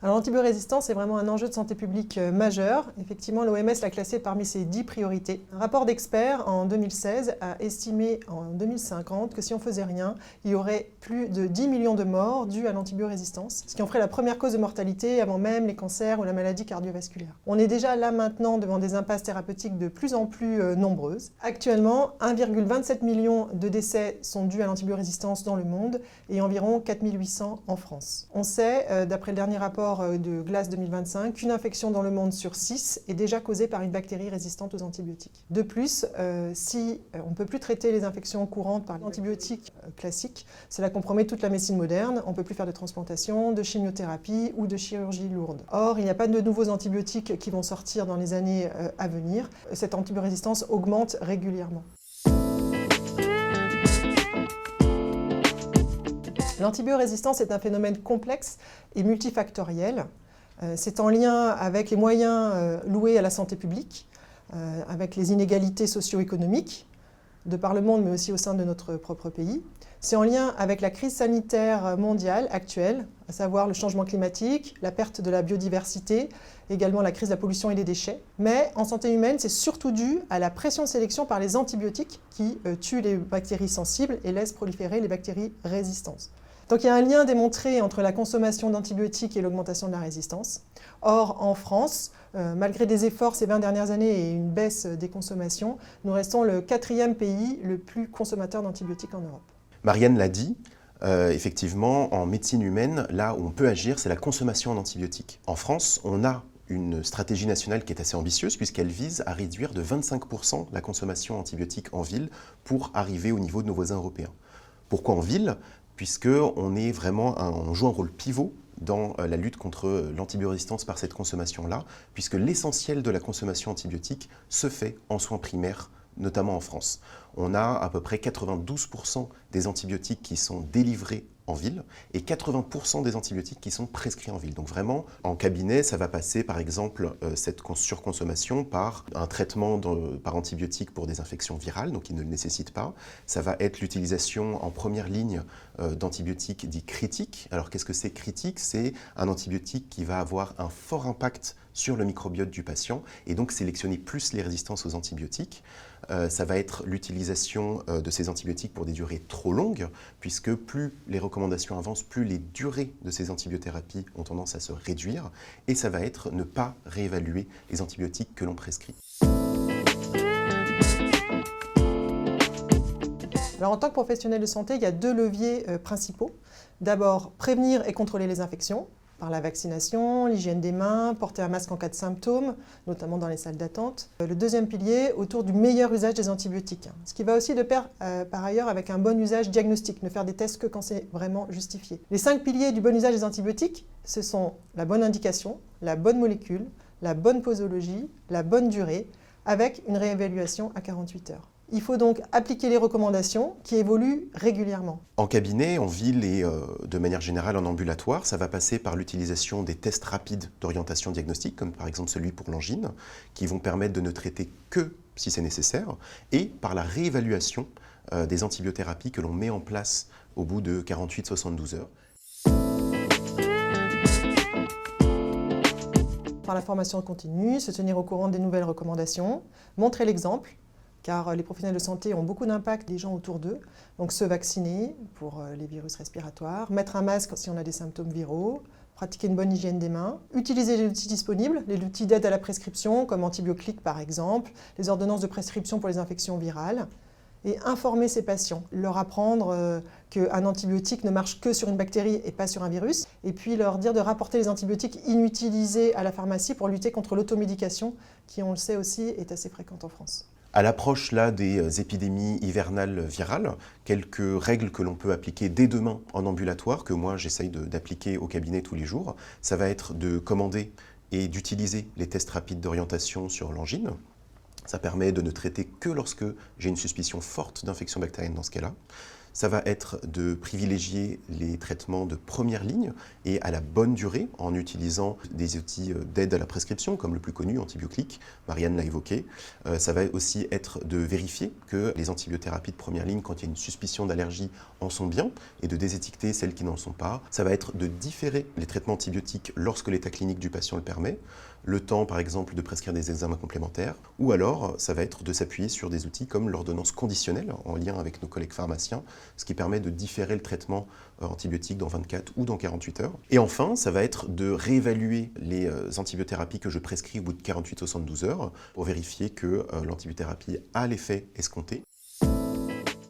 Alors, l'antibiorésistance est vraiment un enjeu de santé publique majeur. Effectivement, l'OMS l'a classé parmi ses 10 priorités. Un rapport d'experts en 2016 a estimé en 2050 que si on faisait rien, il y aurait plus de 10 millions de morts dues à l'antibiorésistance, ce qui en ferait la première cause de mortalité avant même les cancers ou la maladie cardiovasculaire. On est déjà là maintenant devant des impasses thérapeutiques de plus en plus nombreuses. Actuellement, 1,27 million de décès sont dus à l'antibiorésistance dans le monde et environ 4 800 en France. On sait, d'après le dernier rapport de GLAS 2025, qu'une infection dans le monde sur 6 est déjà causée par une bactérie résistante aux antibiotiques. De plus, si on ne peut plus traiter les infections courantes par l'antibiotique classique, cela compromet toute la médecine moderne. On ne peut plus faire de transplantation, de chimiothérapie ou de chirurgie lourde. Or, il n'y a pas de nouveaux antibiotiques qui vont sortir dans les années à venir. Cette antibiorésistance augmente régulièrement. L'antibiorésistance est un phénomène complexe et multifactoriel. C'est en lien avec les moyens loués à la santé publique, avec les inégalités socio-économiques, de par le monde, mais aussi au sein de notre propre pays. C'est en lien avec la crise sanitaire mondiale actuelle, à savoir le changement climatique, la perte de la biodiversité, également la crise de la pollution et des déchets. Mais en santé humaine, c'est surtout dû à la pression de sélection par les antibiotiques qui tuent les bactéries sensibles et laissent proliférer les bactéries résistantes. Donc il y a un lien démontré entre la consommation d'antibiotiques et l'augmentation de la résistance. Or, en France, malgré des efforts ces 20 dernières années et une baisse des consommations, nous restons le 4e pays le plus consommateur d'antibiotiques en Europe. Marianne l'a dit, effectivement, en médecine humaine, là où on peut agir, c'est la consommation en antibiotiques. En France, on a une stratégie nationale qui est assez ambitieuse puisqu'elle vise à réduire de 25% la consommation antibiotique en ville pour arriver au niveau de nos voisins européens. Pourquoi en ville ? Puisqu'on est vraiment on joue un rôle pivot dans la lutte contre l'antibiorésistance par cette consommation-là, puisque l'essentiel de la consommation antibiotique se fait en soins primaires, notamment en France. On a à peu près 92% des antibiotiques qui sont délivrés en ville et 80% des antibiotiques qui sont prescrits en ville. Donc vraiment, en cabinet, ça va passer par exemple cette surconsommation par un traitement par antibiotiques pour des infections virales, donc qui ne le nécessitent pas. Ça va être l'utilisation en première ligne d'antibiotiques dits critiques. Alors qu'est-ce que c'est critique ? C'est un antibiotique qui va avoir un fort impact sur le microbiote du patient et donc sélectionner plus les résistances aux antibiotiques. Ça va être l'utilisation de ces antibiotiques pour des durées trop longues, puisque plus les recommandations avancent, plus les durées de ces antibiothérapies ont tendance à se réduire, et ça va être ne pas réévaluer les antibiotiques que l'on prescrit. Alors, en tant que professionnel de santé, il y a 2 leviers principaux. D'abord, prévenir et contrôler les infections, par la vaccination, l'hygiène des mains, porter un masque en cas de symptômes, notamment dans les salles d'attente. Le deuxième pilier, autour du meilleur usage des antibiotiques. Ce qui va aussi de pair, par ailleurs, avec un bon usage diagnostique, ne faire des tests que quand c'est vraiment justifié. Les 5 piliers du bon usage des antibiotiques, ce sont la bonne indication, la bonne molécule, la bonne posologie, la bonne durée, avec une réévaluation à 48 heures. Il faut donc appliquer les recommandations qui évoluent régulièrement. En cabinet, en ville et de manière générale en ambulatoire, ça va passer par l'utilisation des tests rapides d'orientation diagnostique, comme par exemple celui pour l'angine, qui vont permettre de ne traiter que si c'est nécessaire, et par la réévaluation des antibiothérapies que l'on met en place au bout de 48-72 heures. Par la formation continue, se tenir au courant des nouvelles recommandations, montrer l'exemple, car les professionnels de santé ont beaucoup d'impact des gens autour d'eux. Donc se vacciner pour les virus respiratoires, mettre un masque si on a des symptômes viraux, pratiquer une bonne hygiène des mains, utiliser les outils disponibles, les outils d'aide à la prescription comme Antibioclic par exemple, les ordonnances de prescription pour les infections virales, et informer ces patients, leur apprendre qu'un antibiotique ne marche que sur une bactérie et pas sur un virus, et puis leur dire de rapporter les antibiotiques inutilisés à la pharmacie pour lutter contre l'automédication, qui on le sait aussi est assez fréquente en France. À l'approche là des épidémies hivernales virales, quelques règles que l'on peut appliquer dès demain en ambulatoire, que moi j'essaye d'appliquer au cabinet tous les jours, ça va être de commander et d'utiliser les tests rapides d'orientation sur l'angine. Ça permet de ne traiter que lorsque j'ai une suspicion forte d'infection bactérienne dans ce cas-là. Ça va être de privilégier les traitements de première ligne et à la bonne durée en utilisant des outils d'aide à la prescription, comme le plus connu, Antibioclic, Marianne l'a évoqué. Ça va aussi être de vérifier que les antibiothérapies de première ligne, quand il y a une suspicion d'allergie, en sont bien et de désétiqueter celles qui n'en sont pas. Ça va être de différer les traitements antibiotiques lorsque l'état clinique du patient le permet, le temps par exemple de prescrire des examens complémentaires, ou alors ça va être de s'appuyer sur des outils comme l'ordonnance conditionnelle en lien avec nos collègues pharmaciens, ce qui permet de différer le traitement antibiotique dans 24 ou dans 48 heures. Et enfin, ça va être de réévaluer les antibiothérapies que je prescris au bout de 48 ou 72 heures pour vérifier que l'antibiothérapie a l'effet escompté.